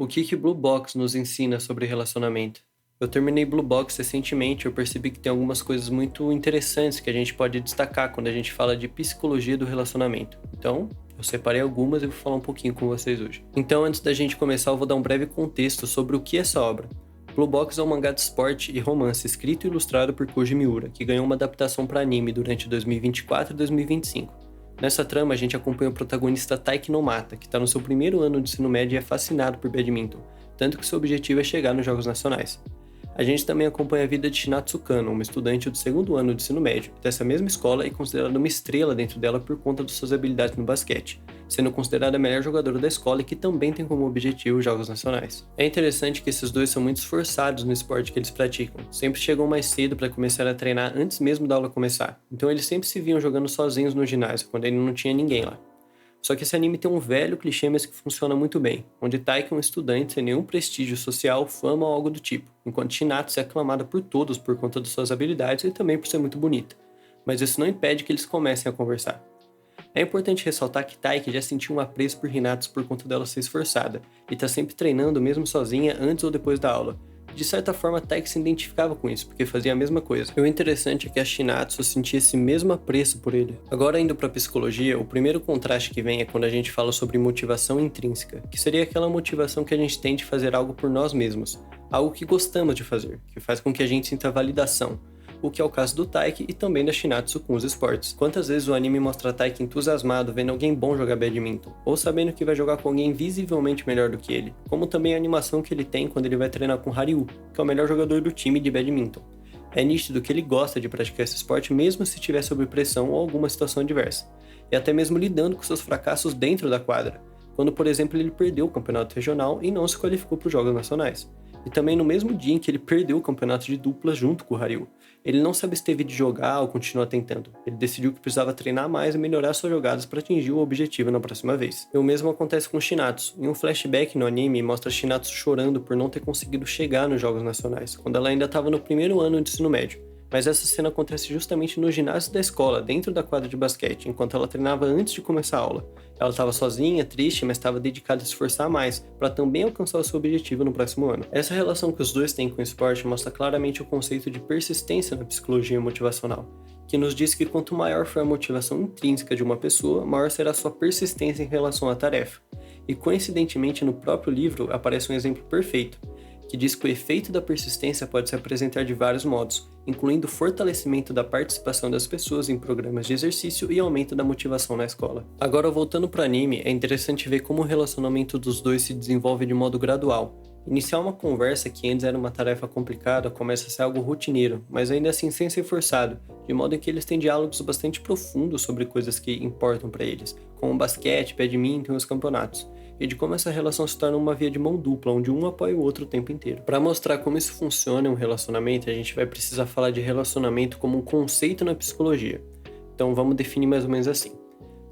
O que Blue Box nos ensina sobre relacionamento? Eu terminei Blue Box recentemente e eu percebi que tem algumas coisas muito interessantes que a gente pode destacar quando a gente fala de psicologia do relacionamento. Então, eu separei algumas e vou falar um pouquinho com vocês hoje. Então, antes da gente começar, eu vou dar um breve contexto sobre o que é essa obra. Blue Box é um mangá de esporte e romance escrito e ilustrado por Koji Miura, que ganhou uma adaptação para anime durante 2024 e 2025. Nessa trama, a gente acompanha o protagonista Taiki Nomata, que está no seu primeiro ano de ensino médio e é fascinado por badminton, tanto que seu objetivo é chegar nos Jogos Nacionais. A gente também acompanha a vida de Shinatsu Kano, uma estudante do segundo ano de ensino médio, dessa mesma escola e considerada uma estrela dentro dela por conta de suas habilidades no basquete, sendo considerada a melhor jogadora da escola e que também tem como objetivo os Jogos Nacionais. É interessante que esses dois são muito esforçados no esporte que eles praticam, sempre chegam mais cedo para começar a treinar antes mesmo da aula começar, então eles sempre se viam jogando sozinhos no ginásio, quando ainda não tinha ninguém lá. Só que esse anime tem um velho clichê, mas que funciona muito bem, onde Taika é um estudante sem nenhum prestígio social, fama ou algo do tipo, enquanto Hinata é aclamada por todos por conta de suas habilidades e também por ser muito bonita. Mas isso não impede que eles comecem a conversar. É importante ressaltar que Taika já sentiu um apreço por Hinata por conta dela ser esforçada, e tá sempre treinando mesmo sozinha antes ou depois da aula. De certa forma, Taika se identificava com isso, porque fazia a mesma coisa. E o interessante é que a Shinatsu sentia esse mesmo apreço por ele. Agora, indo pra psicologia, o primeiro contraste que vem é quando a gente fala sobre motivação intrínseca, que seria aquela motivação que a gente tem de fazer algo por nós mesmos, algo que gostamos de fazer, que faz com que a gente sinta validação, o que é o caso do Taiki e também da Shinatsu com os esportes. Quantas vezes o anime mostra Taiki entusiasmado vendo alguém bom jogar badminton, ou sabendo que vai jogar com alguém visivelmente melhor do que ele, como também a animação que ele tem quando ele vai treinar com Haryu, que é o melhor jogador do time de badminton. É nítido que ele gosta de praticar esse esporte mesmo se estiver sob pressão ou alguma situação adversa, e até mesmo lidando com seus fracassos dentro da quadra, quando por exemplo ele perdeu o campeonato regional e não se qualificou para os Jogos Nacionais. E também no mesmo dia em que ele perdeu o campeonato de duplas junto com o Haryu. Ele não se absteve de jogar ou continuar tentando. Ele decidiu que precisava treinar mais e melhorar suas jogadas para atingir o objetivo na próxima vez. E o mesmo acontece com Shinatsu. Em um flashback no anime, mostra Shinatsu chorando por não ter conseguido chegar nos Jogos Nacionais, quando ela ainda estava no primeiro ano de ensino médio. Mas essa cena acontece justamente no ginásio da escola, dentro da quadra de basquete, enquanto ela treinava antes de começar a aula. Ela estava sozinha, triste, mas estava dedicada a se esforçar mais, para também alcançar o seu objetivo no próximo ano. Essa relação que os dois têm com o esporte mostra claramente o conceito de persistência na psicologia motivacional, que nos diz que quanto maior for a motivação intrínseca de uma pessoa, maior será a sua persistência em relação à tarefa. E coincidentemente no próprio livro aparece um exemplo perfeito, que diz que o efeito da persistência pode se apresentar de vários modos, incluindo o fortalecimento da participação das pessoas em programas de exercício e aumento da motivação na escola. Agora, voltando para o anime, é interessante ver como o relacionamento dos dois se desenvolve de modo gradual. Iniciar uma conversa que antes era uma tarefa complicada começa a ser algo rotineiro, mas ainda assim sem ser forçado, de modo em que eles têm diálogos bastante profundos sobre coisas que importam para eles, como basquete, badminton e os campeonatos, e de como essa relação se torna uma via de mão dupla, onde um apoia o outro o tempo inteiro. Para mostrar como isso funciona em um relacionamento, a gente vai precisar falar de relacionamento como um conceito na psicologia. Então vamos definir mais ou menos assim.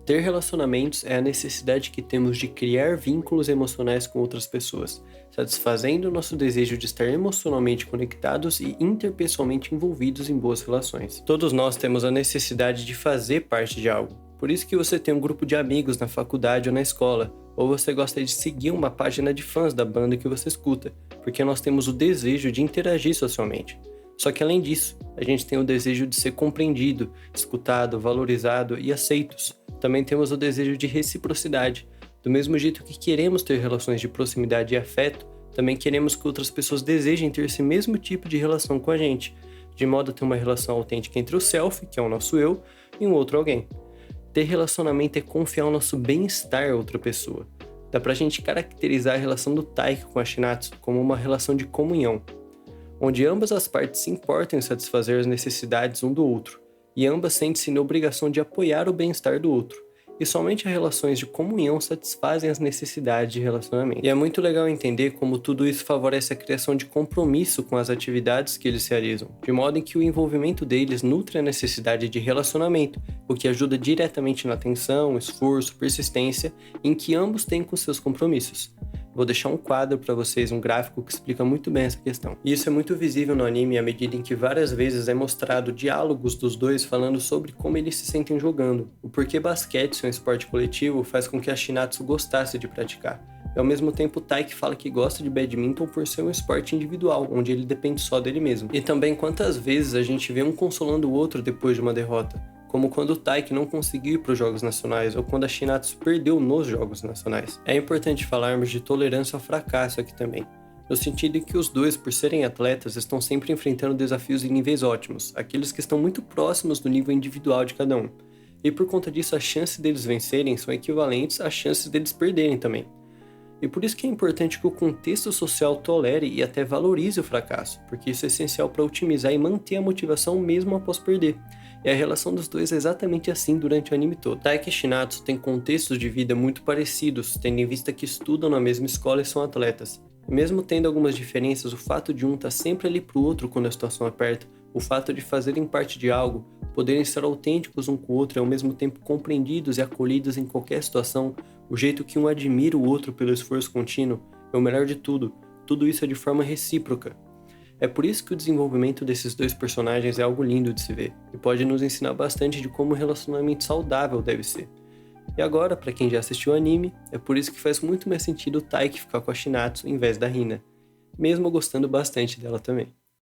Ter relacionamentos é a necessidade que temos de criar vínculos emocionais com outras pessoas, satisfazendo o nosso desejo de estar emocionalmente conectados e interpessoalmente envolvidos em boas relações. Todos nós temos a necessidade de fazer parte de algo. Por isso que você tem um grupo de amigos na faculdade ou na escola, ou você gosta de seguir uma página de fãs da banda que você escuta, porque nós temos o desejo de interagir socialmente. Só que além disso, a gente tem o desejo de ser compreendido, escutado, valorizado e aceitos. Também temos o desejo de reciprocidade. Do mesmo jeito que queremos ter relações de proximidade e afeto, também queremos que outras pessoas desejem ter esse mesmo tipo de relação com a gente, de modo a ter uma relação autêntica entre o self, que é o nosso eu, e um outro alguém. Ter relacionamento é confiar o nosso bem-estar a outra pessoa. Dá pra gente caracterizar a relação do Taika com a Shinatsu como uma relação de comunhão, onde ambas as partes se importam em satisfazer as necessidades um do outro, e ambas sentem-se na obrigação de apoiar o bem-estar do outro. E somente as relações de comunhão satisfazem as necessidades de relacionamento. E é muito legal entender como tudo isso favorece a criação de compromisso com as atividades que eles realizam, de modo em que o envolvimento deles nutre a necessidade de relacionamento, o que ajuda diretamente na atenção, esforço, persistência, em que ambos têm com seus compromissos. Vou deixar um quadro para vocês, um gráfico que explica muito bem essa questão. E isso é muito visível no anime à medida em que várias vezes é mostrado diálogos dos dois falando sobre como eles se sentem jogando. O porquê basquete ser um esporte coletivo faz com que a Shinatsu gostasse de praticar, E ao mesmo tempo o Taiki fala que gosta de badminton por ser um esporte individual, onde ele depende só dele mesmo. E também quantas vezes a gente vê um consolando o outro depois de uma derrota, como quando o Taiki não conseguiu ir para os Jogos Nacionais ou quando a Shinatsu perdeu nos Jogos Nacionais. É importante falarmos de tolerância ao fracasso aqui também, no sentido em que os dois, por serem atletas, estão sempre enfrentando desafios em níveis ótimos, aqueles que estão muito próximos do nível individual de cada um. E por conta disso, as chances deles vencerem são equivalentes às chances deles perderem também. E por isso que é importante que o contexto social tolere e até valorize o fracasso, porque isso é essencial para otimizar e manter a motivação mesmo após perder. E a relação dos dois é exatamente assim durante o anime todo. Taiki e Shinatsu têm contextos de vida muito parecidos, tendo em vista que estudam na mesma escola e são atletas. E mesmo tendo algumas diferenças, o fato de um estar sempre ali pro outro quando a situação aperta, o fato de fazerem parte de algo, poderem ser autênticos um com o outro e ao mesmo tempo compreendidos e acolhidos em qualquer situação, o jeito que um admira o outro pelo esforço contínuo, é o melhor de tudo isso é de forma recíproca. É por isso que o desenvolvimento desses dois personagens é algo lindo de se ver, e pode nos ensinar bastante de como um relacionamento saudável deve ser. E agora, para quem já assistiu o anime, é por isso que faz muito mais sentido o Taiki ficar com a Shinatsu em vez da Hina, mesmo eu gostando bastante dela também.